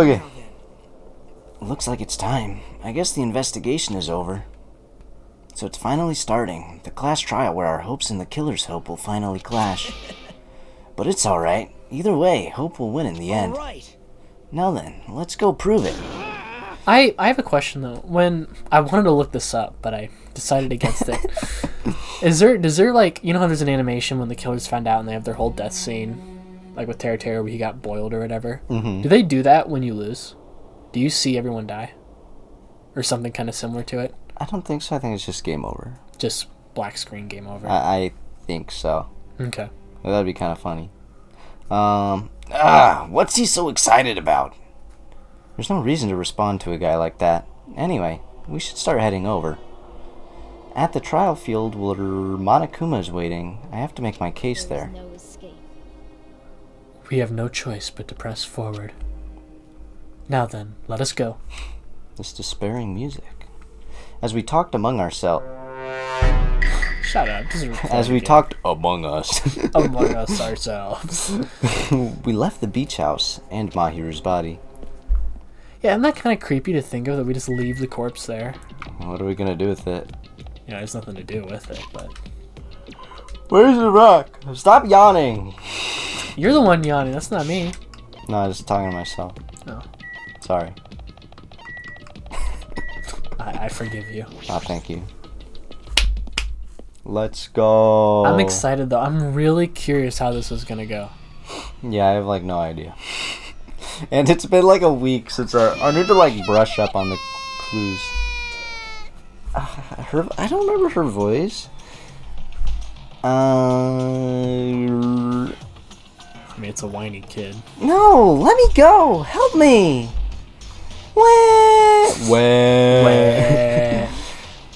Okay. Looks like it's time. I guess the investigation is over. So it's finally starting. The class trial where our hopes and the killer's hope will finally clash. But it's alright. Either way, hope will win in the end. Right. Now then, let's go prove it. I have a question though. When I wanted to look this up, but I decided against it. Does there like, you know how there's an animation when the killers find out and they have their whole death scene, like with Teru where he got boiled or whatever? Mm-hmm. Do they do that when you lose? Do you see everyone die? Or something kind of similar to it? I don't think so. I think it's just game over. Just black screen game over. I think so. Okay. Well, that'd be kind of funny. What's he so excited about? There's no reason to respond to a guy like that. Anyway, we should start heading over. At the trial field where Monokuma's waiting, I have to make my case there. No escape. We have no choice but to press forward. Now then, let us go. This despairing music. As we talked among ourselves. Shut up. As we talked among us. among us ourselves. We left the beach house and Mahiru's body. Yeah, isn't that kind of creepy to think of, that we just leave the corpse there? What are we gonna do with it? You know, there's nothing to do with it, but... Where's the rock? Stop yawning! You're the one yawning, that's not me. No, I was just talking to myself. No. Sorry. I forgive you. Oh, thank you. Let's go. I'm excited though. I'm really curious how this is gonna go. Yeah, I have like no idea. And it's been like a week since I need to like brush up on the clues. I don't remember her voice. I mean, it's a whiny kid. No, let me go. Help me. Wah.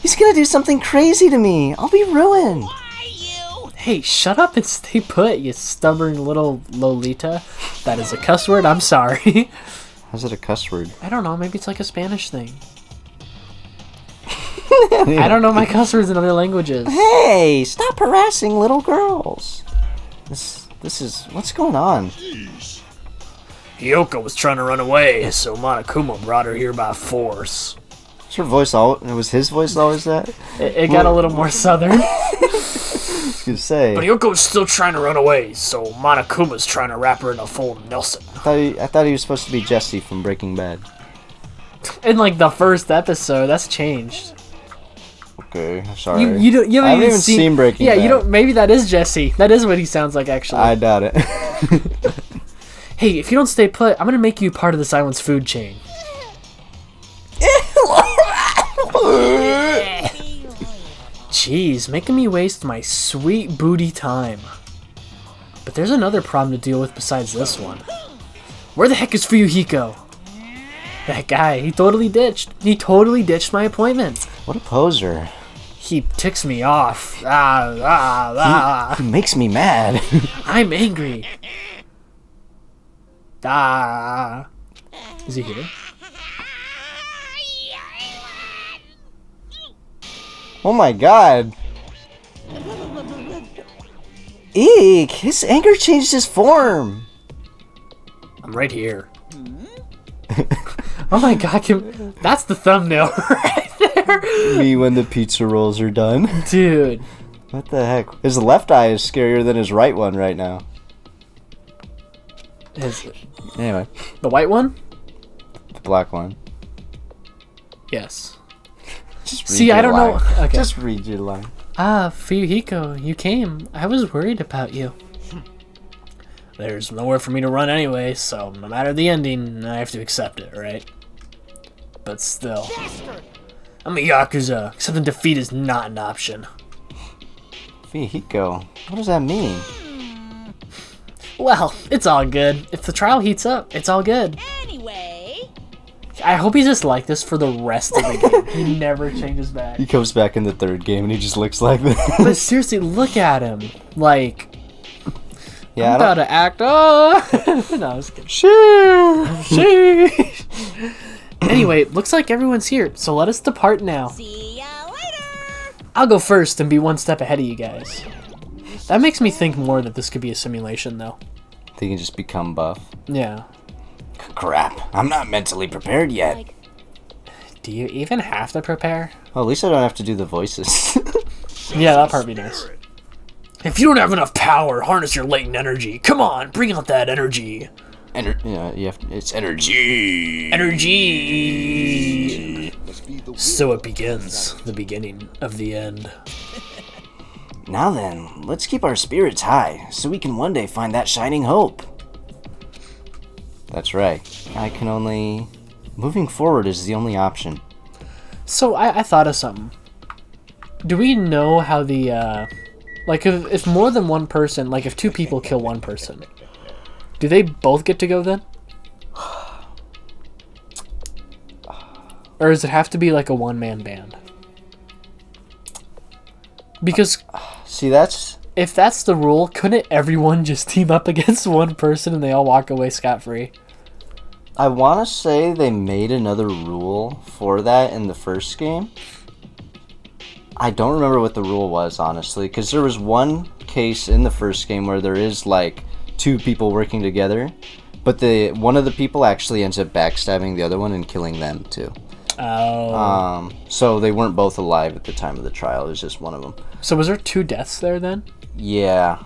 He's gonna do something crazy to me. I'll be ruined. Why you? Hey, shut up and stay put, you stubborn little Lolita. That is a cuss word, I'm sorry. How's it a cuss word? I don't know, maybe it's like a Spanish thing. I don't know my cuss words in other languages. Hey, stop harassing little girls. This is, what's going on? Hyoko was trying to run away, so Monokuma brought her here by force. Is her voice all, was his voice always that? It got a little more southern. I was gonna say. But Hyoko's still trying to run away, so Monokuma's trying to wrap her in a full Nelson. I thought he was supposed to be Jesse from Breaking Bad. In like the first episode, that's changed. Okay, sorry. You haven't I haven't even seen seen Breaking Bad. Yeah, you don't. Maybe that is Jesse. That is what he sounds like, actually. I doubt it. Hey, if you don't stay put, I'm gonna make you part of the Silence food chain. Jeez, making me waste my sweet booty time. But there's another problem to deal with besides this one. Where the heck is Fuyuhiko? That guy, he totally ditched. He totally ditched my appointment. What a poser. He ticks me off. He makes me mad. I'm angry. Is he here? Oh my god. Eek, his anger changed his form. I'm right here. Oh my god, that's the thumbnail right there. Me when the pizza rolls are done. Dude. What the heck? His left eye is scarier than his right one right now. Anyway. The white one? The black one. Yes. Just See, I don't know. Okay. Just read your line. Fuyuhiko, you came. I was worried about you. There's nowhere for me to run anyway, so no matter the ending, I have to accept it, right? But still. I'm a Yakuza. Accepting defeat is not an option. Fuyuhiko, what does that mean? Well, it's all good. If the trial heats up, it's all good. Anyway. I hope he's just like this for the rest of the game. He never changes back. He comes back in the third game and he just looks like this. But seriously, look at him. Like, yeah, I'm about to act. Oh! No, I was kidding. Sheesh. Anyway, looks like everyone's here, so let us depart now. See ya later. I'll go first and be one step ahead of you guys. That makes me think more that this could be a simulation, though. They can just become buff. Yeah. crap. I'm not mentally prepared yet. Like, Do you even have to prepare? Well, at least I don't have to do the voices. Yeah, that part would be nice. If you don't have enough power, harness your latent energy. Come on, bring out that energy. It's energy. Energy. So it begins. The beginning of the end. Now then, let's keep our spirits high, so we can one day find that shining hope. That's right. Moving forward is the only option. So I thought of something. Do we know how the, like if more than one person, like if two people kill one person, do they both get to go then? Or does it have to be like a one-man band? Because See, that's... if that's the rule, couldn't everyone just team up against one person and they all walk away scot-free? I want to say they made another rule for that in the first game. I don't remember what the rule was, honestly, because there was one case in the first game where there is, like, two people working together, but one of the people actually ends up backstabbing the other one and killing them, too. Oh. So they weren't both alive at the time of the trial. It was just one of them. So was there 2 deaths there then? Yeah.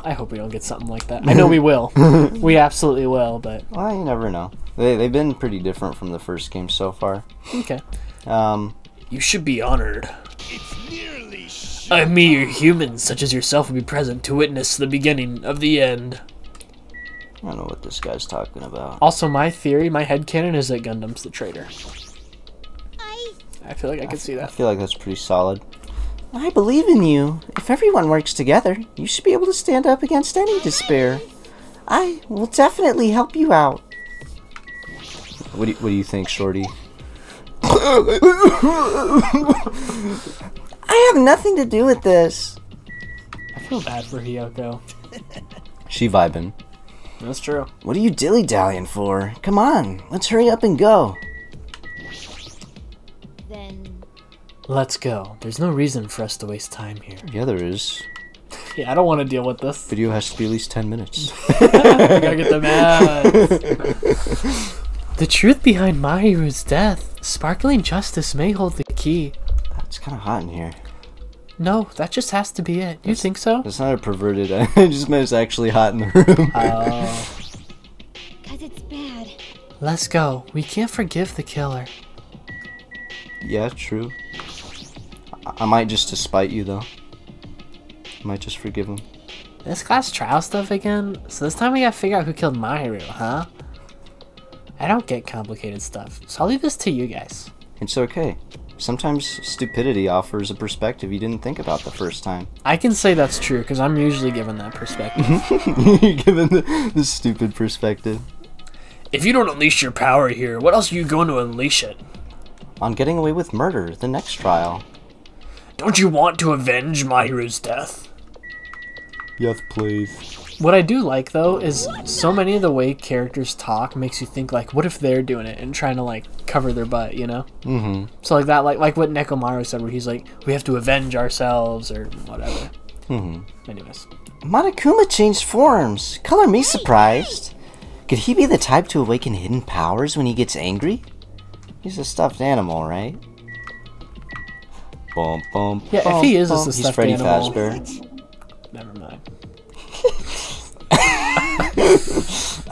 I hope we don't get something like that. I know we will. We absolutely will, but... Well, you never know. They've been pretty different from the first game so far. Okay. You should be honored. A mere human such as yourself will be present to witness the beginning of the end. I don't know what this guy's talking about. Also, my theory, my headcanon is that Gundam's the traitor. I feel like I could see I that. feel like that's pretty solid. I believe in you. If everyone works together, you should be able to stand up against any despair. I will definitely help you out. What do you think, Shorty? I have nothing to do with this. I feel bad for Hiyoko. She vibing. That's true. What are you dilly-dallying for? Come on, let's hurry up and go. then Let's go. There's no reason for us to waste time here. Yeah, there is. Yeah, I don't want to deal with this. Video has to be at least 10 minutes. We gotta get the math. The truth behind Mahiru's death. Sparkling justice may hold the key. It's kind of hot in here. No, that just has to be it. You think so? It's not a perverted. I just meant it's actually hot in the room. Oh. 'cause it's bad. Let's go. We can't forgive the killer. Yeah, true. I might just to spite you, though. I might just forgive him. This class trial stuff again? So this time we gotta figure out who killed Mahiru, huh? I don't get complicated stuff, so I'll leave this to you guys. It's okay. Sometimes stupidity offers a perspective you didn't think about the first time. I can say that's true, because I'm usually given that perspective. You're given the stupid perspective. If you don't unleash your power here, what else are you going to unleash it? On getting away with murder, the next trial. Don't you want to avenge Mahiru's death? Yes, please. What I do like, though, is so many of the way characters talk makes you think, like, what if they're doing it and trying to, like, cover their butt, you know? Mm-hmm. So, like that, like what Nekomaru said, where he's like, we have to avenge ourselves, or whatever. Mm-hmm. Anyways. Monokuma changed forms. Color me surprised. Could he be the type to awaken hidden powers when he gets angry? He's a stuffed animal, right? Bum, bum, Yeah, bum, if he is a bum. He's stuffed Freddy animal. Fazbear. Never mind.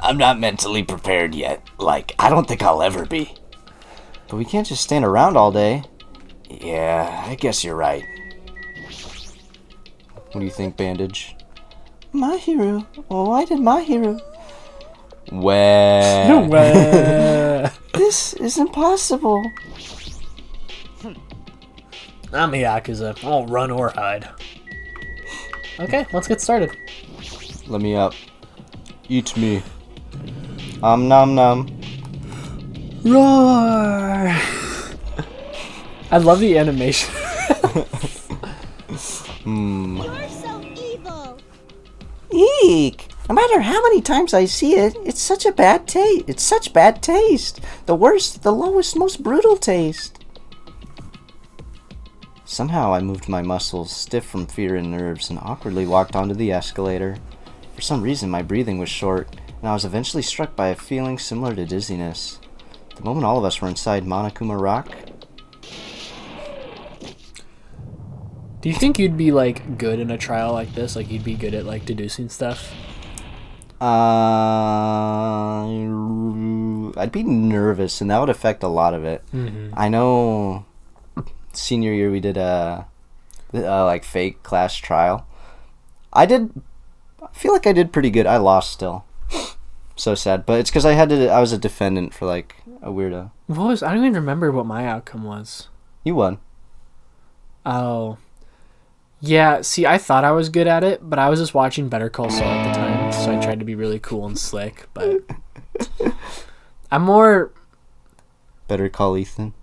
I'm not mentally prepared yet. Like, I don't think I'll ever be. But we can't just stand around all day. Yeah, I guess you're right. What do you think, Bandage? Mahiru? Well, why did Mahiru? Well... This is impossible. I'm a Yakuza. I won't run or hide. Okay, let's get started. Let me up. Eat me. Nom nom. Roar! I love the animation. You're so evil. Eek! No matter how many times I see it, it's such a bad taste. It's such bad taste. The worst, the lowest, most brutal taste. Somehow I moved my muscles, stiff from fear and nerves, and awkwardly walked onto the escalator. For some reason, my breathing was short, and I was eventually struck by a feeling similar to dizziness. The moment all of us were inside Monokuma Rock. Do you think you'd be like good in a trial like this? Like you'd be good at like deducing stuff? I'd be nervous, and that would affect a lot of it. I know senior year we did a like fake class trial. I feel like I did pretty good. I lost still. So sad, but it's because I was a defendant for like a weirdo. I don't even remember what my outcome was. You won. Oh. Yeah, see, I thought I was good at it, but I was just watching Better Call Saul at the time, so I tried to be really cool and slick, but I'm more... Better Call Ethan.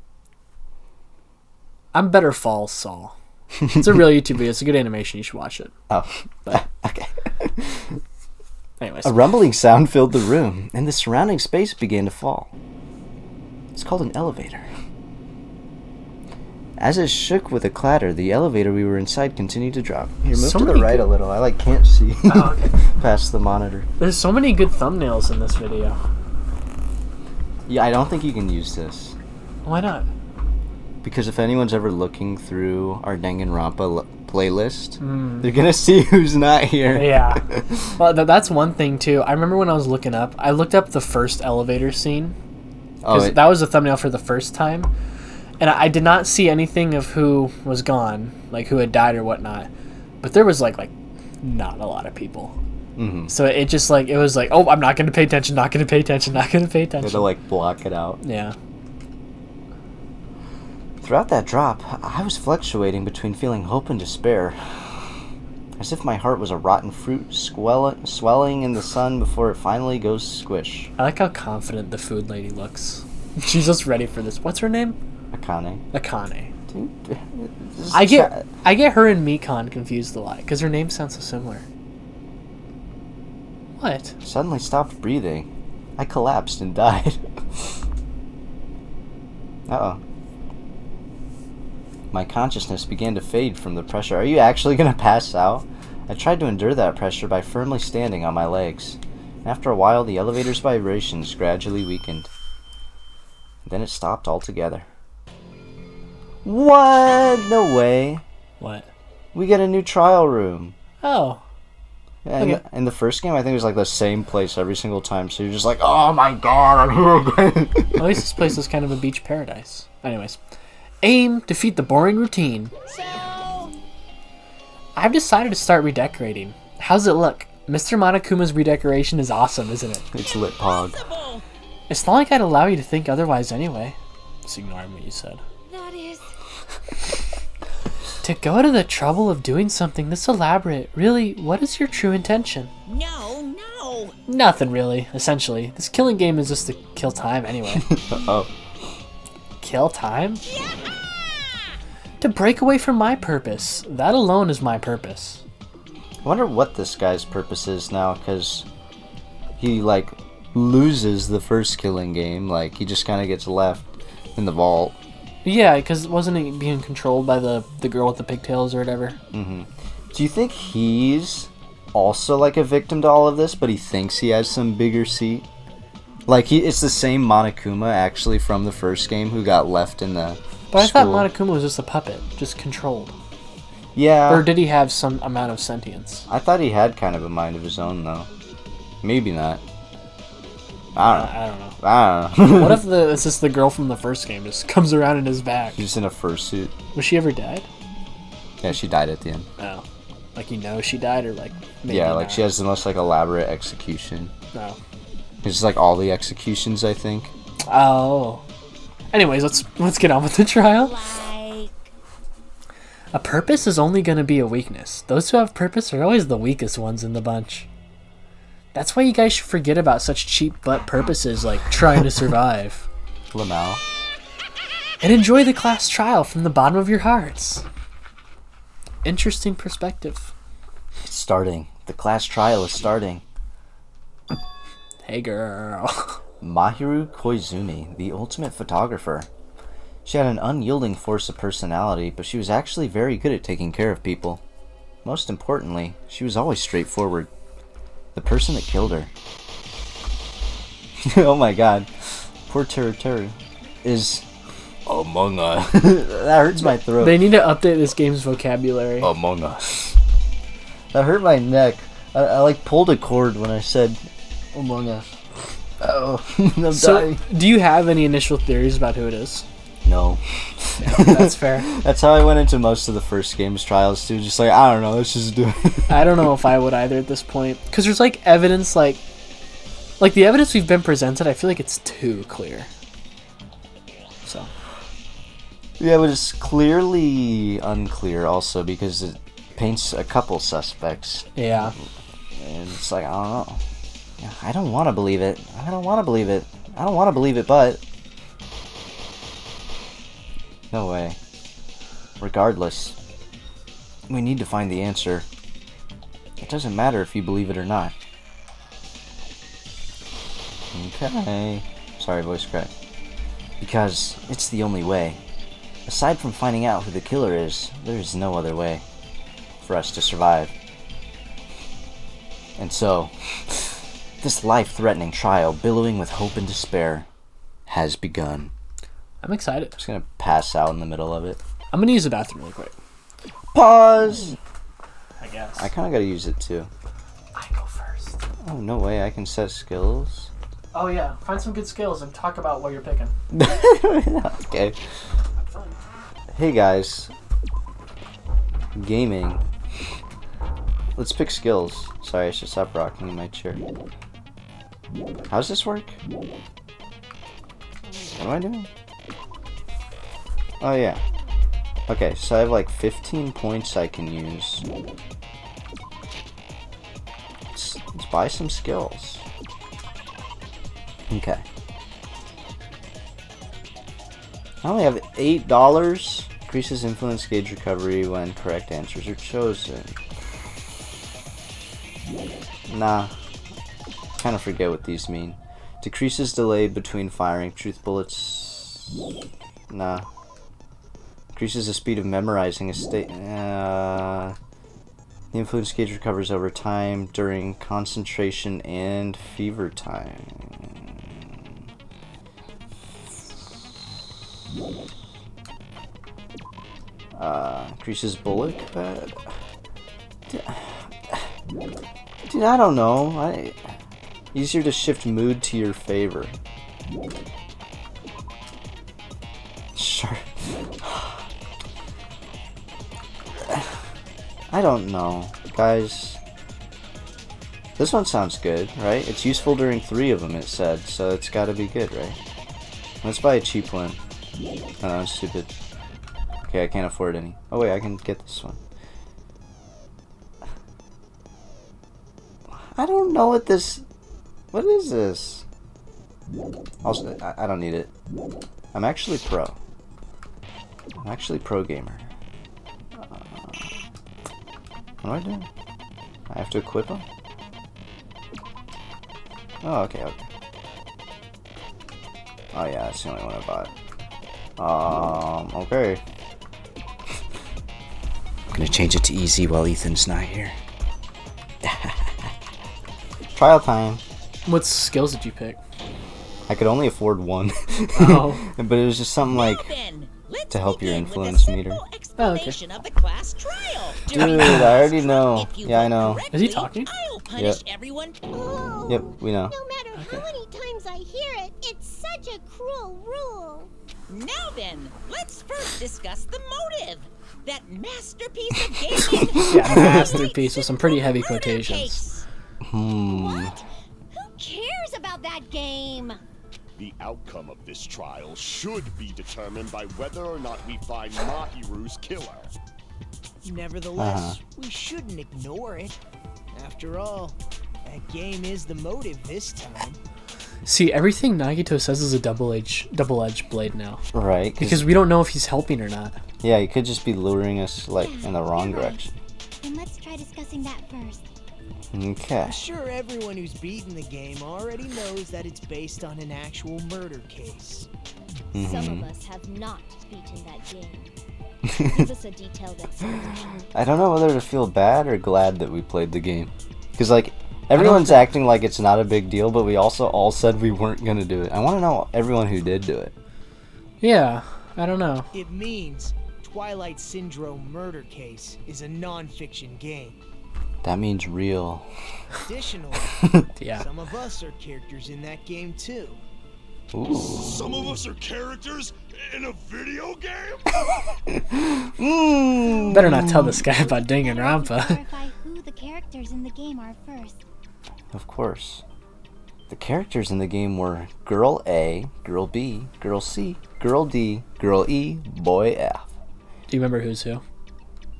I'm Better Fall Saul. It's a real YouTube video. It's a good animation. You should watch it. Oh, but, okay. Anyways. A rumbling sound filled the room, and the surrounding space began to fall. It's called an elevator. As it shook with a clatter, the elevator we were inside continued to drop. Here, move to the right a little. I can't see past the monitor. There's so many good thumbnails in this video. Yeah, I don't think you can use this. Why not? Because if anyone's ever looking through our Danganronpa playlist, they're gonna see who's not here. Yeah. Well, that's one thing too. I remember when I was looking up, I looked up the first elevator scene. Because that was a thumbnail for the first time. And I did not see anything of who was gone, like who had died or whatnot. But there was like not a lot of people. So it just it was like, oh, I'm not going to pay attention, not going to pay attention, not going to pay attention. You had to block it out. Yeah. Throughout that drop, I was fluctuating between feeling hope and despair. As if my heart was a rotten fruit swelling in the sun before it finally goes squish. I like how confident the food lady looks. She's just ready for this. What's her name? Akane. Dude, I get her and Mikan confused a lot because her names sound so similar. What? Suddenly stopped breathing. I collapsed and died. Uh-oh. My consciousness began to fade from the pressure. Are you actually gonna pass out? I tried to endure that pressure by firmly standing on my legs. After a while, the elevator's vibrations gradually weakened. Then it stopped altogether. What? No way. What? We get a new trial room. Oh. And okay. In the first game, I think it was the same place every single time. So you're just like, oh my god, I'm here again. At least this place is kind of a beach paradise. Anyways. Aim, defeat the boring routine. I've decided to start redecorating. How's it look? Mr. Monokuma's redecoration is awesome, isn't it? It's lit pog. It's not like I'd allow you to think otherwise anyway. Just ignoring what you said. That is... To go to the trouble of doing something this elaborate, really, what is your true intention? No. Nothing really, essentially. This killing game is just to kill time anyway. Oh. Kill time? Yeah! To break away from my purpose. That alone is my purpose. I wonder what this guy's purpose is now, because he, loses the first killing game. He just kind of gets left in the vault. Yeah, because wasn't he being controlled by the girl with the pigtails or whatever? Mm-hmm. Do you think he's also, a victim to all of this, but he thinks he has some bigger seat? It's the same Monokuma, actually, from the first game, who got left in the But school. I thought Monokuma was just a puppet, just controlled. Yeah. Or did he have some amount of sentience? I thought he had kind of a mind of his own, though. Maybe not. I don't know. What if it's just the girl from the first game just comes around in his back? She's in a fursuit. Was she ever dead? Yeah, she died at the end. Oh. She died, or maybe yeah, not. She has the most elaborate execution. No. It's just all the executions, I think. Oh. Anyways, let's get on with the trial. A purpose is only going to be a weakness. Those who have purpose are always the weakest ones in the bunch. That's why you guys should forget about such cheap butt purposes like trying to survive. Lamau. And enjoy the class trial from the bottom of your hearts. Interesting perspective. It's starting. The class trial is starting. Hey girl. Mahiru Koizumi, the ultimate photographer. She had an unyielding force of personality, but she was actually very good at taking care of people. Most importantly, she was always straightforward. The person that killed her. Oh my god. Poor Teru is Among Us. That hurts my throat. They need to update this game's vocabulary. Among Us. That hurt my neck. I like pulled a cord when I said Among Us. Oh, I'm dying. Do you have any initial theories about who it is? No. Yeah, that's fair. That's how I went into most of the first game's trials too. Just like, I don't know, let's just do it. I don't know if I would either at this point. Because there's like evidence, like the evidence we've been presented, I feel like it's too clear. So. Yeah, but it's clearly unclear also because it paints a couple suspects. Yeah. And it's like, I don't know. Yeah, I don't want to believe it. I don't want to believe it. I don't want to believe it, but... No way. Regardless, we need to find the answer. It doesn't matter if you believe it or not. Okay. Sorry, voice crack. Because it's the only way. Aside from finding out who the killer is, there is no other way for us to survive. And so, this life-threatening trial, billowing with hope and despair, has begun. I'm excited. I'm just gonna pass out in the middle of it. I'm gonna use the bathroom really quick. Pause! I guess. I kinda gotta use it too. I go first. Oh, no way, I can set skills? Oh yeah, find some good skills and talk about what you're picking. Okay. Hey guys. Gaming. Let's pick skills. Sorry, I should stop rocking in my chair. How's this work? What am I doing? Oh yeah. Okay, so I have like 15 points I can use. Let's buy some skills. Okay. I only have $8. Increases influence gauge recovery when correct answers are chosen. Nah. Kind of forget what these mean. Decreases delay between firing truth bullets. Nah. Increases the speed of memorizing a state. The influence gauge recovers over time during concentration and fever time. Increases bullet pad. Dude, I don't know. Easier to shift mood to your favor. Sure. I don't know, guys. This one sounds good, right? It's useful during 3 of them, it said, so it's gotta be good, right? Let's buy a cheap one. Oh, I'm stupid. Okay, I can't afford any. Oh wait, I can get this one. I don't know what this... What is this? Also, I don't need it. I'm actually pro. I'm actually pro gamer. What do I do? I have to equip them? Oh, okay, okay. Oh yeah, that's the only one I bought. Okay. I'm gonna change it to easy while Ethan's not here. Trial time. What skills did you pick? I could only afford one. Oh. But it was just something like to help your influence meter. Oh, okay. Dude, I already know. Yeah, I know. Is he talking? Yep. Oh, Yep, we know. no matter how many times I hear it, it's such a cruel rule. Now then, let's first discuss the motive. That masterpiece of gaming. Yeah, masterpiece with some pretty heavy quotations. What? Who cares about that game? The outcome of this trial should be determined by whether or not we find Mahiru's killer. Nevertheless, we shouldn't ignore it. After all, that game is the motive this time. See, everything Nagito says is a double-edged blade now. Right. Because we don't know if he's helping or not. Yeah, he could just be luring us like in the wrong direction. Then let's try discussing that first. Okay. I'm sure everyone who's beaten the game already knows that it's based on an actual murder case. Some of us have not beaten that game. Give us a detailed explanation. I don't know whether to feel bad or glad that we played the game. Because, like, Everyone's acting like it's not a big deal, but we also all said we weren't gonna do it. I want to know everyone who did do it. Yeah, I don't know. It means Twilight Syndrome Murder Case is a non-fiction game. That means real. Additionally, Yeah. some of us are characters in that game too. Ooh. Some of us are characters in a video game? Better not tell this guy about Danganronpa. Clarify who the characters in the game are first. Of course. The characters in the game were Girl A, Girl B, Girl C, Girl D, Girl E, Boy F. Do you remember who's who?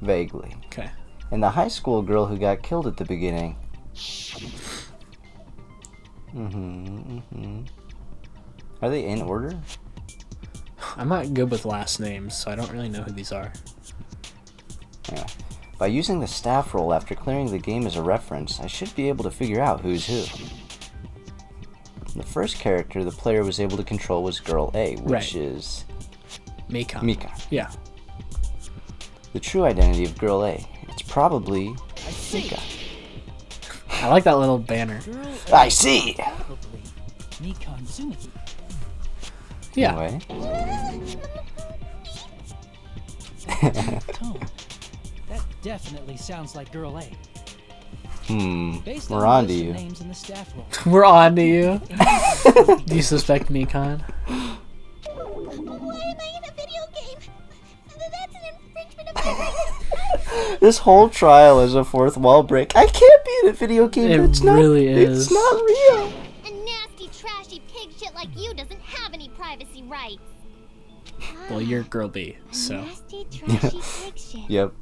Vaguely. Okay. And the high school girl who got killed at the beginning. Are they in order? I'm not good with last names, so I don't really know who these are. Yeah. By using the staff roll after clearing the game as a reference, I should be able to figure out who's who. The first character the player was able to control was Girl A, which Right. is Mika. Mika. Yeah. The true identity of Girl A. It's probably Mika. I like that little banner. I see! Probably Nikon Sumi. Yeah. Anyway. Tone. That definitely sounds like Girl A. Based We're on on to the list of you. names in the staff roll. We're on to you. Do you suspect Mikon? Why am I in a video game? That's an infringement of my rights. This whole trial is a fourth wall break. I can't be in a video game. It It's not, really is. It's not real. A nasty, trashy pig shit like you doesn't have any privacy rights. Well, you're Girl B, so. Nasty, trashy pig shit. Yep.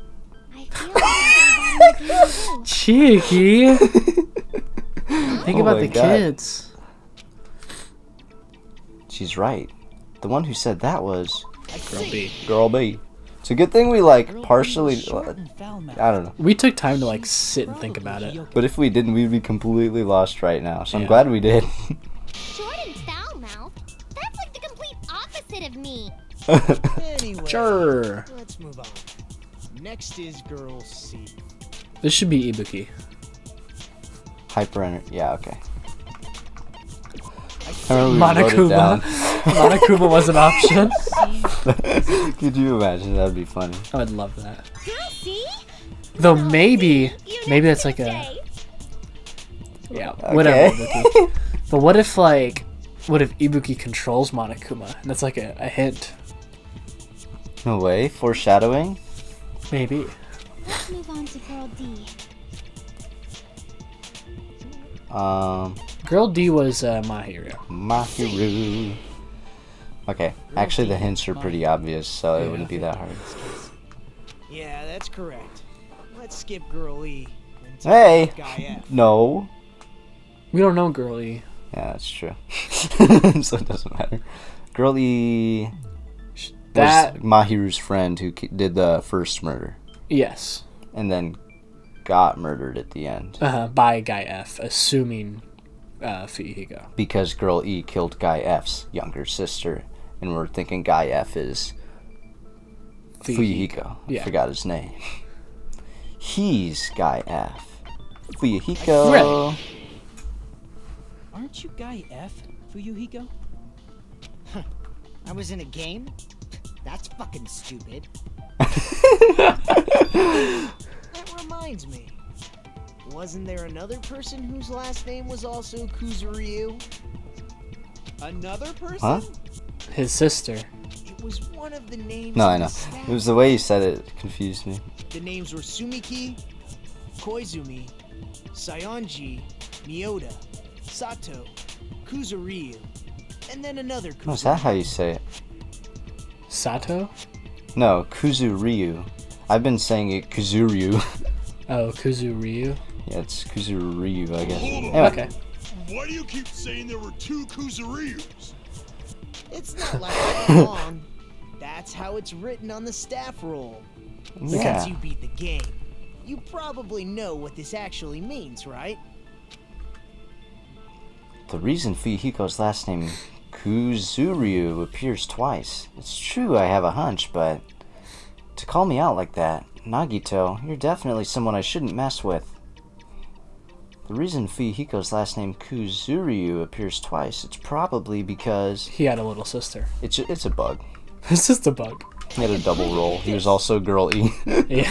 I feel like I'm in a game too. Cheeky! Think Oh about my the God. kids. She's right. The one who said that was Girl B. Girl B. It's a good thing we like Girl B partially. was short and foul-mouthed. I don't know. We took time to like sit and think about it. Probably But if we didn't, we'd be completely lost right now. So I'm Yeah. glad we did. Short and foul mouth? That's like the complete opposite of me. Anyway, Sure. let's move on. Next is Girl C. This should be Ibuki. Hyper energy. Yeah, okay. I remember we wrote it Monokuma. down. Monokuma was an option. Could you imagine? That'd be funny. I would love that. Girl C? Though maybe that's like a Say. yeah, whatever. Okay. Ibuki. But what if Ibuki controls Monokuma? And that's like a hint. No way. Foreshadowing. Maybe. Let's move on to Girl D. Girl D was Mahiru. Mahiru. Okay. Actually, the hints are pretty obvious, so it wouldn't be that hard. Yeah, that's correct. Let's skip Girl E. and talk Hey. about Guy F. No. We don't know Girl E. Yeah, that's true. So it doesn't matter. Girl E was That Mahiru's friend who did the first murder, yes. and then got murdered at the end By Guy F, assuming Fuyuhiko. because Girl E killed Guy F's younger sister, and we're thinking Guy F is Fuyuhiko. I Yeah. forgot his name. He's Guy F. Fuyuhiko. Right. Aren't you Guy F, Fuyuhiko? I was in a game? That's fucking stupid. That reminds me. Wasn't there another person whose last name was also Kuzuryu? Another person? Huh? His sister. It was one of the names. No, in I the know. staff. It was the way you said it confused me. The names were Sumiki, Koizumi, Sayonji, Miyoda, Sato, Kuzuryu, and then another Kuzuryu. Oh, is that how you say it? Sato? No, Kuzuryu. I've been saying it Kuzuryu. Oh, Kuzuryu. Yeah, it's Kuzuryu, I guess. Hold on. Anyway. Okay. Why do you keep saying there were two Kuzuryus? It's not like that long. That's how it's written on the staff roll. Yeah. Since you beat the game, you probably know what this actually means, right? The reason Fuyuhiko's last name Kuzuryu appears twice. It's true I have a hunch, but to call me out like that, Nagito, you're definitely someone I shouldn't mess with. The reason Fuyuhiko's last name Kuzuryu appears twice, it's probably because He had a little sister. it's a bug. It's just a bug. He had a double role. He was also Girl E. Yeah.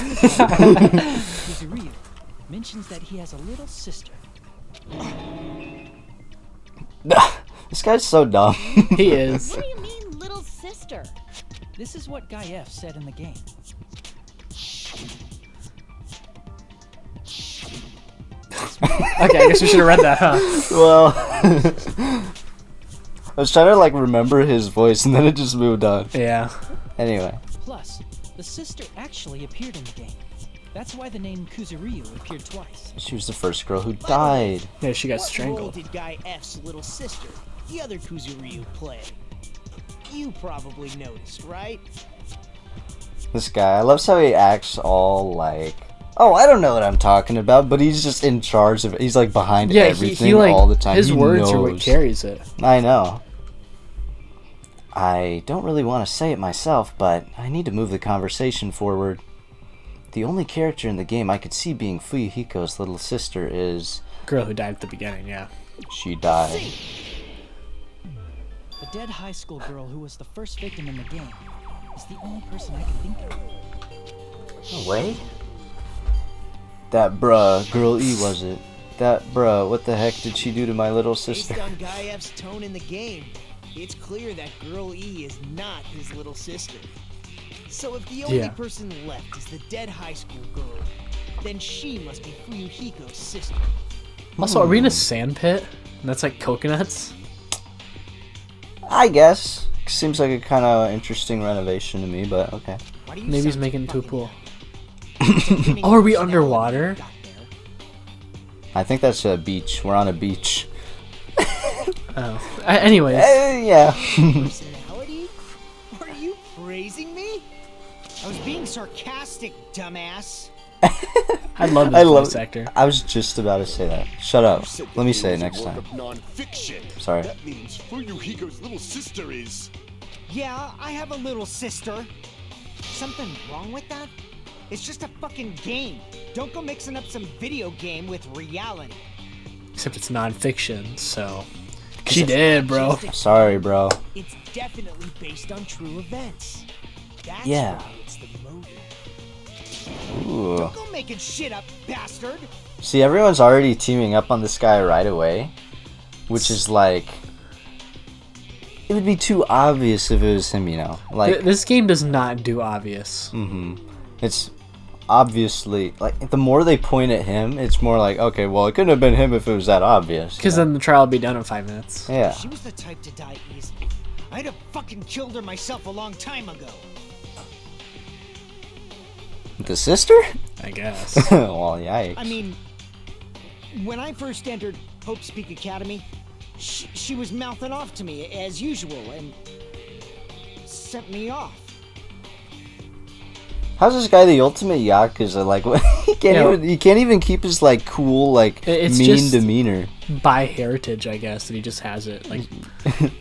Kuzuryu mentions that he has a little sister. This guy's so dumb. He is. What do you mean, little sister? This is what Guy F said in the game. Okay, I guess we should have read that, huh? Well, I was trying to like remember his voice, and then it just moved on. Yeah. Anyway, Plus, the sister actually appeared in the game. That's why the name Kuzuryu appeared twice. she was the first girl who died. Yeah, she got What role strangled. did Guy F's little sister, the other Kuzuryu, play? You probably noticed, right? This guy, I love how he acts all like, oh, I don't know what I'm talking about, but he's just in charge of it. He's like behind Yeah, everything he like, all the time. his He words are what knows. carries it. I know. I don't really want to say it myself, but I need to move the conversation forward. The only character in the game I could see being Fuyuhiko's little sister is... Girl who died at the beginning, yeah. She died. The dead high school girl who was the first victim in the game is the only person I can think of. No way. That bruh, Girl E was it? That bruh, what the heck did she do to my little sister? Based on Guy F's tone in the game, it's clear that Girl E is not his little sister. So if the only Yeah. person left is the dead high school girl, then she must be Fuyuhiko's sister. Also, are we in a sand pit? And that's like coconuts? I guess. Seems like a kind of interesting renovation to me, but okay. Why do you Maybe he's sound making it into a fucking pool. happy? Oh, are we underwater? Got there. I think that's a beach. We're on a beach. Oh. Anyways. Yeah. Personality? Are you praising me? I was being sarcastic, dumbass. I love I this love voice actor. I was just about to say that. Shut up. You said Let me the say it game next was a time. work of non-fiction. Sorry. That means Fuyuhiko's little sister is... Yeah, I have a little sister. Something wrong with that? It's just a fucking game. Don't go mixing up some video game with reality. Except it's non-fiction, so... She did, bro. Sorry, bro. It's definitely based on true events. That's Yeah. why it's the motive. Ooh. Don't go making shit up, bastard. See, everyone's already teaming up on this guy right away, which is like... It would be too obvious if it was him, you know? Like, This game does not do obvious. it's obviously... Like, the more they point at him, it's more like, okay, well, it couldn't have been him if it was that obvious. you Because know? then the trial will be done in 5 minutes. Yeah. She was the type to die easily. I'd have fucking killed her myself a long time ago. The sister? I guess. Well, yikes. I mean, when I first entered Hope Speak Academy, she was mouthing off to me as usual and sent me off. How's this guy the ultimate yakuza? Like, he can't even keep his like cool, like It's mean just- demeanor. By heritage, I guess, that he just has it. Like,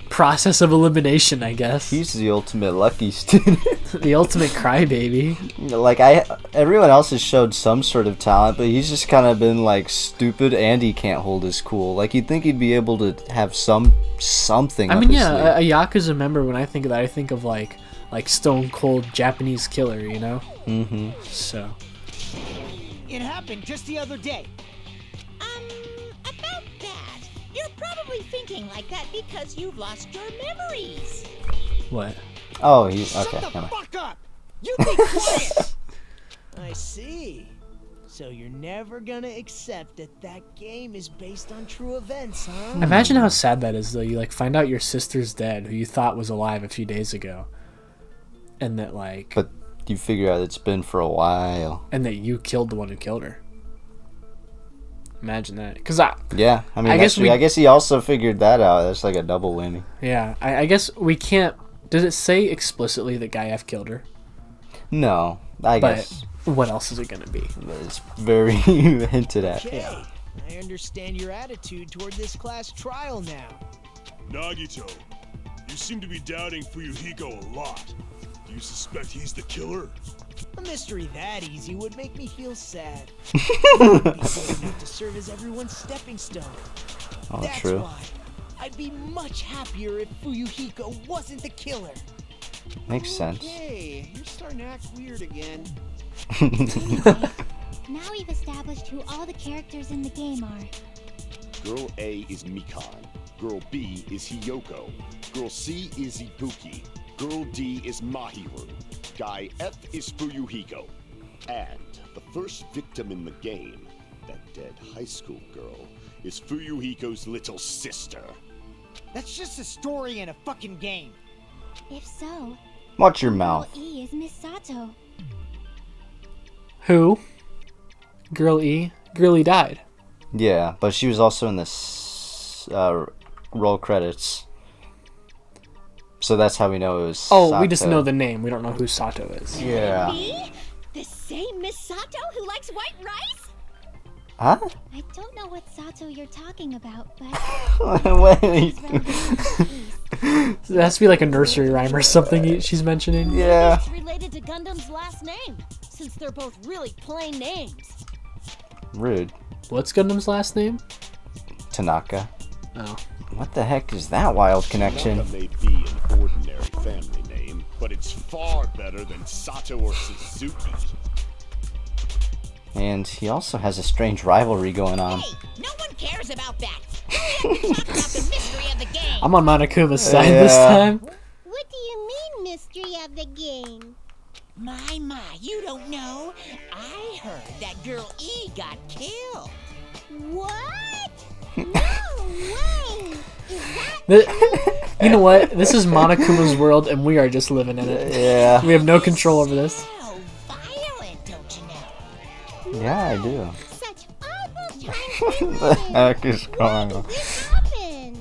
process of elimination, I guess. He's the ultimate lucky student. the ultimate crybaby. Like everyone else has showed some sort of talent, but he's just kind of been like stupid, and he can't hold his cool. Like you'd think he'd be able to have something. I up mean, his yeah, sleeve. a Yakuza member, when I think of that, I think of like stone cold Japanese killer, you know? Mm-hmm. So. It happened just the other day. About that. You're probably thinking like that because you've lost your memories. What? Oh, he's Shut okay. the Never mind. fuck up! You be quiet! I see. So you're never gonna accept that that game is based on true events, huh? Imagine how sad that is, though. You like find out your sister's dead, who you thought was alive a few days ago, and that like, But you figure out it's been for a while. and that you killed the one who killed her. Imagine that, because Yeah, I mean, I guess I guess he also figured that out. That's like a double whammy. yeah, I guess we can't. Does it say explicitly that Guy F killed her? No, I But guess what else is it gonna be? it's very hinted at. Okay, I understand your attitude toward this class trial now. Nagito, you seem to be doubting Fuyuhiko a lot. Do you suspect he's the killer? A mystery that easy would make me feel sad. He'd be good enough to serve as everyone's stepping stone. Oh, That's true. why I'd be much happier if Fuyuhiko wasn't the killer. Makes sense. Hey, you're starting to act weird again. Anyway, now we've established who all the characters in the game are. Girl A is Mikan. Girl B is Hiyoko. Girl C is Ibuki. Girl D is Mahiru. Guy F is Fuyuhiko. And the first victim in the game, that dead high school girl, is Fuyuhiko's little sister. That's just a story in a fucking game. If so, Watch your Girl mouth. E is Miss Sato. Who? Girl E? Girl E died. Yeah, but she was also in this roll credits. So that's how we know it was. Oh, we just Sato. know the name. We don't know who Sato is. Yeah. Me? The same Miss Sato who likes white rice? Huh? I don't know what Sato you're talking about, but Wait. it's relevant to the case. It has to be like a nursery rhyme or something she's mentioning. Yeah. It's related to Gundam's last name, since they're both really plain names. Rude. What's Gundam's last name? Tanaka. Oh. What the heck is that wild connection? Tanaka may be an ordinary family name, but it's far better than Sato or Suzuki. And he also has a strange rivalry going on. Hey, no one cares about that. Hurry up and talk about the mystery of the game. I'm on Monokuma's side this Yeah. time. What do you mean, mystery of the game? My, you don't know. I heard that girl E got killed. What? No way! Is that You know what? This is Monokuma's world, and we are just living in it. Yeah. We have no control over this. So violent, don't you know? Yeah, I do. such awful What the heck is going on? This happened?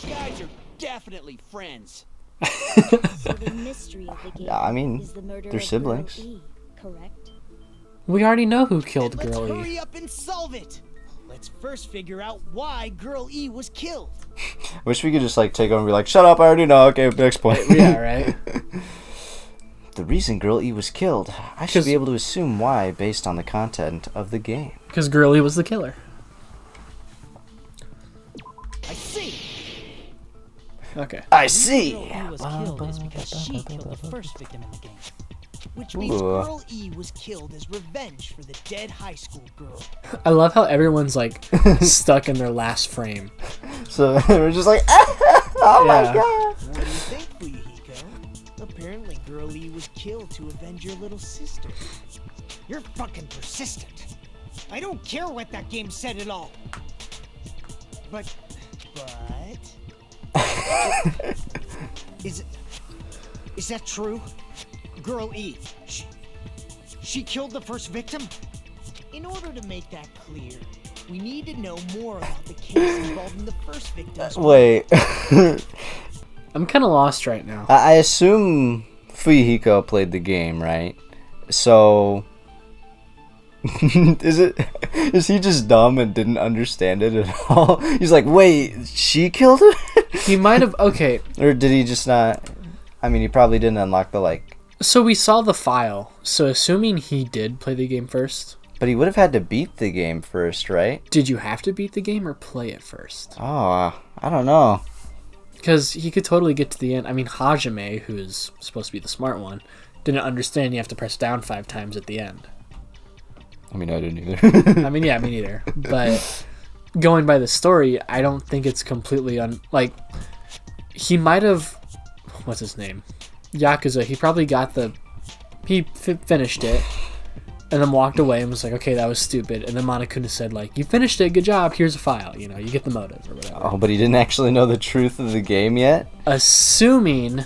You guys are definitely friends. So the mystery of the game Yeah, I mean, is the murder they're of siblings. Girl E, correct? We already know who killed Let's Girl E. hurry up and solve it. Let's first figure out why Girl E was killed. Wish we could just like take over and be like, shut up, I already know. Okay, next point. Yeah, right? The reason Girl E was killed, I should 'Cause- be able to assume why based on the content of the game. Because Girl E was the killer. I see. Okay. I see. Girl E was killed is because she killed the first victim in the game. Which means Ooh. Girl E was killed as revenge for the dead high school girl. I love how everyone's like stuck in their last frame. So we're just like, oh my Yeah. god. What do you think, Fuyuhiko? Apparently Girl E was killed to avenge your little sister. You're fucking persistent. I don't care what that game said at all. But is that true? Girl E, she killed the first victim? In order to make that clear, we need to know more about the case involving the first victim's Wait. I'm kind of lost right now. I assume Fuyuhiko played the game, right? So is he just dumb and didn't understand it at all? He's like, wait, she killed her? He might have. Okay, Or did he just not? I mean, he probably didn't unlock the like. so we saw the file. So assuming he did play the game first, But he would have had to beat the game first, right? did you have to beat the game or play it first? Oh, I don't know. Because he could totally get to the end. I mean, Hajime, who's supposed to be the smart one, didn't understand you have to press down 5 times at the end. I mean, I didn't either. I mean, yeah, me neither. But going by the story, I don't think it's completely he might have. What's his name? Yakuza. He probably got he finished it, and then walked away and was like, okay, that was stupid. And then Monokuma said, like, you finished it, good job, here's a file. You know, you get the motive or whatever. Oh, but he didn't actually know the truth of the game yet? Assuming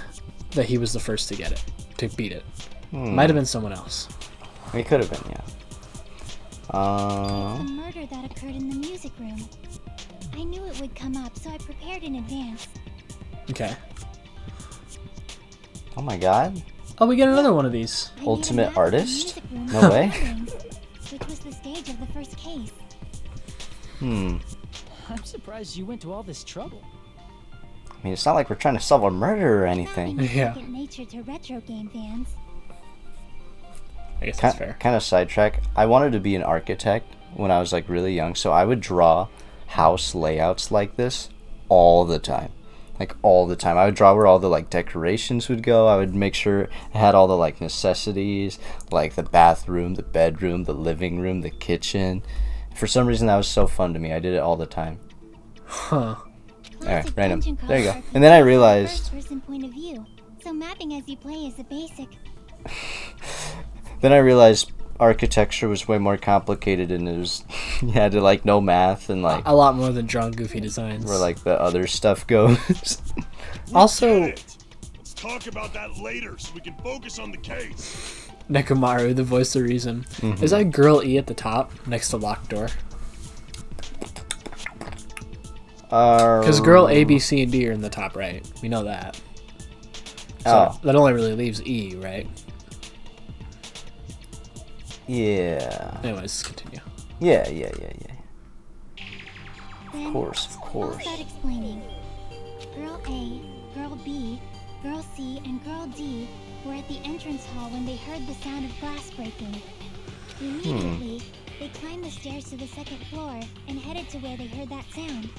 that he was the first to get it, to beat it. Might have been someone else. He could have been, yeah. The murder that occurred in the music room. I knew it would come up, so I prepared in advance. Okay. Oh my god. Oh, we get another one of these. I made a Ultimate map of the artist? music room No with way. drawings, which was the stage of the first case. I'm surprised you went to all this trouble. I mean, it's not like we're trying to solve a murder or anything. Yeah. Second nature to retro game fans. I guess that's fair. Kind of sidetrack. I wanted to be an architect when I was like really young, so I would draw house layouts like this all the time. Like all the time. I would draw where all the like decorations would go. I would make sure it had all the like necessities, like the bathroom, the bedroom, the living room, the kitchen. For some reason that was so fun to me. I did it all the time. Huh. Alright, random. There you go. And then I realized... First-person point of view, so mapping as you play is a basic. Then I realized architecture was way more complicated, and it was... you had to, like, know math and, like... A lot more than drawing goofy designs. Where, like, the other stuff goes. Also... Let's talk about that later so we can focus on the case. Nekomaru, the voice of reason. Mm-hmm. Is that girl E at the top, next to locked door? Because girl A, B, C, and D are in the top right. We know that. So that only really leaves E, right? Yeah. Anyways, continue. Yeah. Then, Of course. I'll start explaining. Girl A, Girl B, Girl C, and Girl D were at the entrance hall when they heard the sound of glass breaking. Immediately, they climbed the stairs to the second floor and headed to where they heard that sound.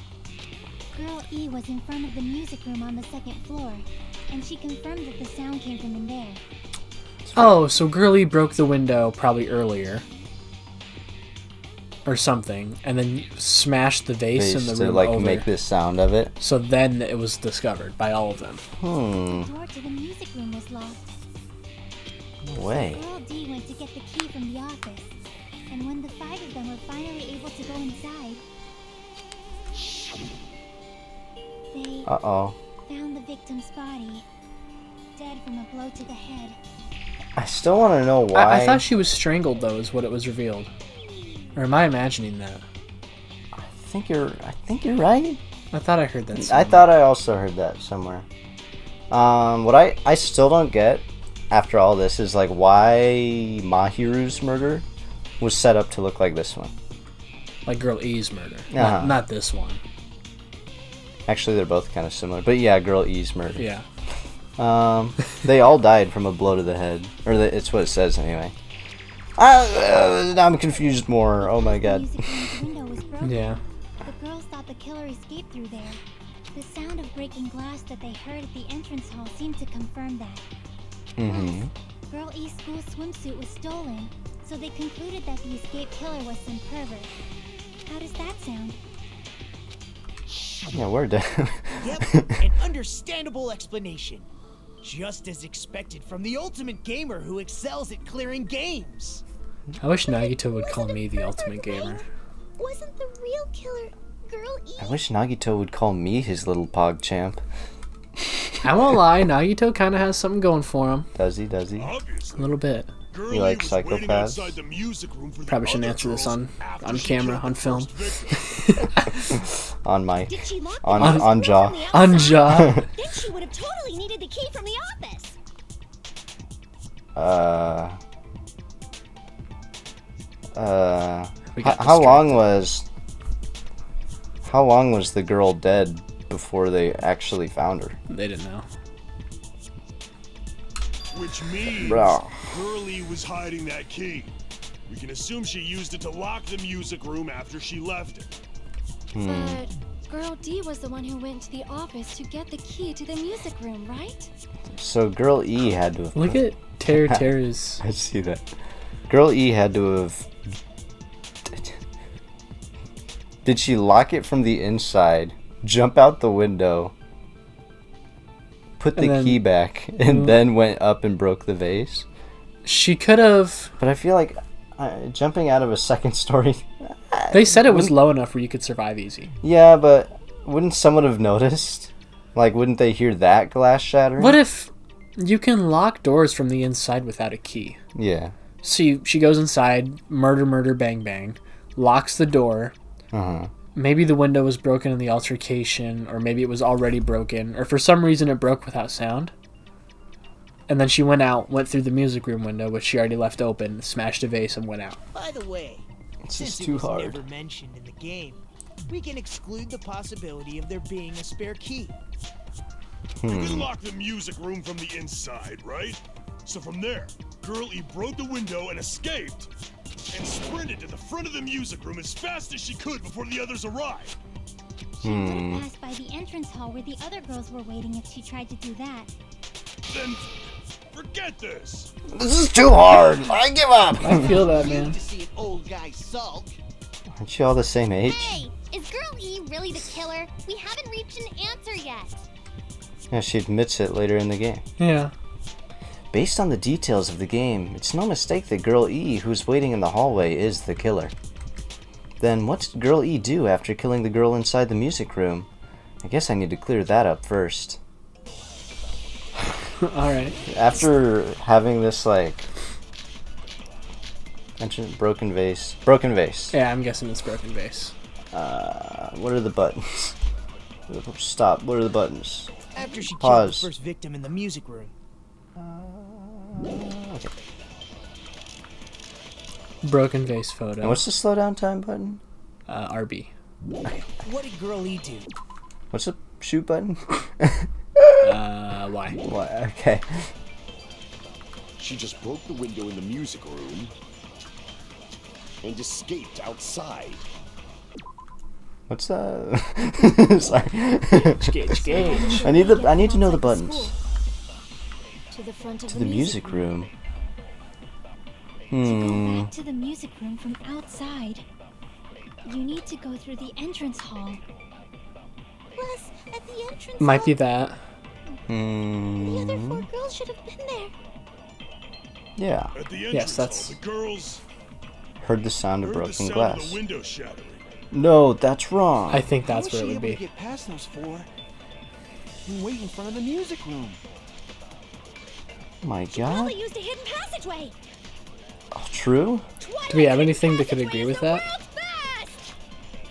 Girl E was in front of the music room on the second floor, and she confirmed that the sound came from in there. Oh, so girl E broke the window probably earlier. Or something, and then smashed the vase in the room to, like, over. make this sound of it. So then it was discovered by all of them. The door to the music room was locked. No way. So Girl D went to get the key from the office, and when the 5 of them were finally able to go inside, they found the victim's body, dead from a blow to the head. I still want to know why. I thought she was strangled, though, is what it was revealed. Or am I imagining that? I think you're right. I thought I heard that somewhere. I thought I also heard that somewhere. What I still don't get after all this is like why Mahiru's murder was set up to look like this one. Like Girl E's murder. Uh-huh. Not this one. Actually, they're both kind of similar. But yeah, Girl E's murder. Yeah. They all died from a blow to the head. Or it's what it says anyway. I'm confused more. Oh my god. Yeah. The girls thought the killer escaped through there. The sound of breaking glass that they heard at the entrance hall seemed to confirm that. Mm-hmm. Girl E's school swimsuit was stolen, so they concluded that the escaped killer was some pervert. How does that sound? Yeah, we're dead. Yep, an understandable explanation. Just as expected from the ultimate gamer who excels at clearing games. I wish Nagito would call me the ultimate gamer. Wasn't the real killer Girl E? I wish Nagito would call me his little pog champ. I won't lie, Nagito kind of has something going for him. Does he? A little bit. You like psychopaths? Probably shouldn't answer this on camera, on film. On mic. On jaw. On jaw. Then she would have totally needed the key from the office. How long was the girl dead before they actually found her? They didn't know. Which means Bro. Girlie was hiding that key. We can assume she used it to lock the music room after she left it. But Girl D was the one who went to the office to get the key to the music room, right? So Girl E had to have... Look at Tera's... I see that. Girl E had to have... Did she lock it from the inside, jump out the window, put the key back, and then went up and broke the vase? She could have... But I feel like jumping out of a second story... They said it was low enough where you could survive easy. Yeah, but wouldn't someone have noticed? Like, wouldn't they hear that glass shattering? What if you can lock doors from the inside without a key? Yeah. So she goes inside, murder, bang, bang, locks the door. Uh-huh. Maybe the window was broken in the altercation, or maybe it was already broken, or for some reason it broke without sound. And then she went out, went through the music room window, which she already left open, smashed a vase, and went out. By the way, since too it was hard. never mentioned in the game, we can exclude the possibility of there being a spare key. You can lock the music room from the inside, right? So from there, Girl E broke the window and escaped, and sprinted to the front of the music room as fast as she could before the others arrived. She would have passed by the entrance hall where the other girls were waiting if she tried to do that. Then, forget this. This is too hard. I give up. I feel that, man. To see an old guy sulk. Aren't you all the same age? Hey, is Girl E really the killer? We haven't reached an answer yet. Yeah, she admits it later in the game. Yeah. Based on the details of the game, it's no mistake that Girl E, who's waiting in the hallway, is the killer. Then what did Girl E do after killing the girl inside the music room? I guess I need to clear that up first. Alright. After having this, like... broken vase. Broken vase. Yeah, I'm guessing it's broken vase. What are the buttons? Stop. What are the buttons? After she killed Pause. the first victim in the music room. Okay. Broken vase photo. And what's the slowdown time button? RB. What did Girl E do? What's the shoot button? Why? Why? Okay. She just broke the window in the music room and escaped outside. What's that? Sorry. Gauge. I need to know the buttons. To the front of To the music room. To go back to the music room from outside, you need to go through the entrance hall. Plus, at the entrance Might hall, be that. the other 4 girls should have been there. Yeah. At the entrance Yes, that's- hall, the girls Heard the sound of heard the broken sound glass. of the window shattering. No, that's wrong. I think How that's was where it she would able to be. get past those 4 and wait in front of the music room? Oh my Probably god. used a hidden passageway. Oh, true? Do we have anything that could agree with that?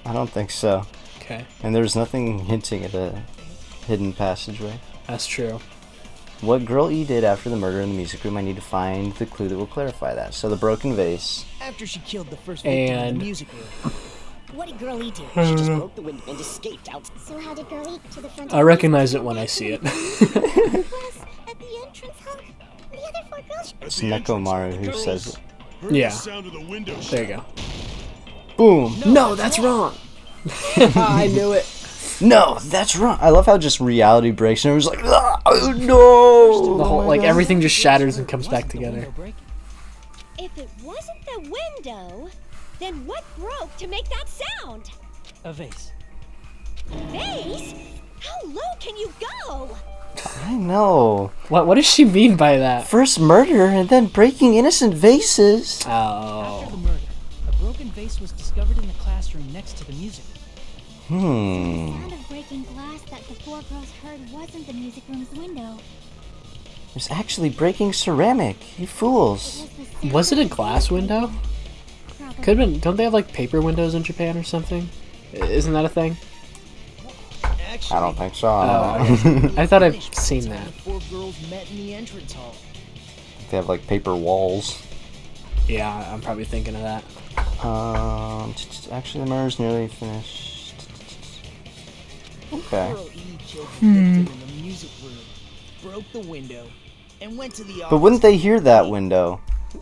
I don't think so. Okay, And there's nothing hinting at a hidden passageway. that's true. What Girl E did after the murder in the music room, I need to find the clue that will clarify that. So the broken vase. After she killed the first victim in And- the music room. What did Girl E do? I She don't just know. broke the window and escaped out. So how did Girl E to the front? I recognize it when I see it. Plus, at the entrance hall, the other 4 girls. At It's the entrance hall, Nekomaru the who girls says it. heard Yeah. the sound of the window There you shattering. go. Boom! No, that's wrong. I knew it. No, that's wrong. I love how just reality breaks and it was like, "Ah, oh no! The whole, Oh my like God." everything just shatters and comes back together. If it wasn't the window, then what broke to make that sound? A vase. Vase? How low can you go? I know. What does she mean by that? First murder and then breaking innocent vases. After Oh. the murder, a broken vase was discovered in the classroom next to the music room. The Hmm. sound of breaking glass that the 4 girls heard wasn't the music room's window. It's actually breaking ceramic. You fools. Was it a glass window? Probably. Could have been. Don't they have like paper windows in Japan or something? Isn't that a thing? Actually, I don't think so. Oh, I thought I've seen that's that. how the 4 girls met in the entrance hall. They have like paper walls. Yeah, I'm probably thinking of that. Actually, the murder's nearly finished. Okay. Girl E killed the victim in the music room, broke the window, and went to the office. But wouldn't they hear that window?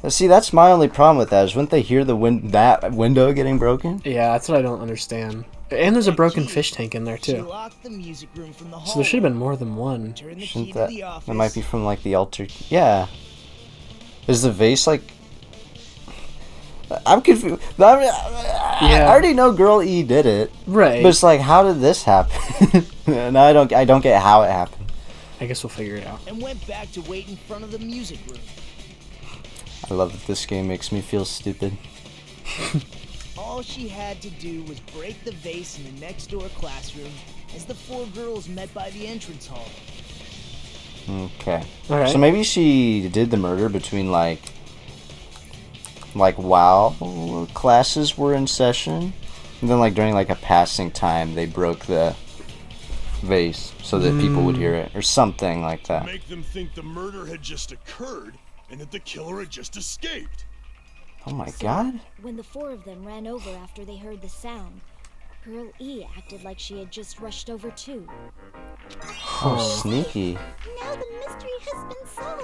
See, that's my only problem with that, is wouldn't they hear that window getting broken? Yeah, that's what I don't understand. And there's a broken fish tank in there She too. locked the music room from the hall. So there should have been more than one. Turned the key Shouldn't to that... the office. That might be from, like, the altar... Yeah. Is the vase, like... I'm confused. I already know Girl E did it. Right. But it's like, how did this happen? And I don't get how it happened. I guess we'll figure it out. And went back to wait in front of the music room. I love that this game makes me feel stupid. All she had to do was break the vase in the next door classroom as the 4 girls met by the entrance hall. Okay. Alright. So maybe she did the murder between, like while classes were in session. And then, like, during, like, a passing time, they broke the vase so that people would hear it. Or something like that. Make them think the murder had just occurred and that the killer had just escaped. Oh my god. When the 4 of them ran over after they heard the sound, Girl E acted like she had just rushed over too. Oh, sneaky. Now the mystery has been solved.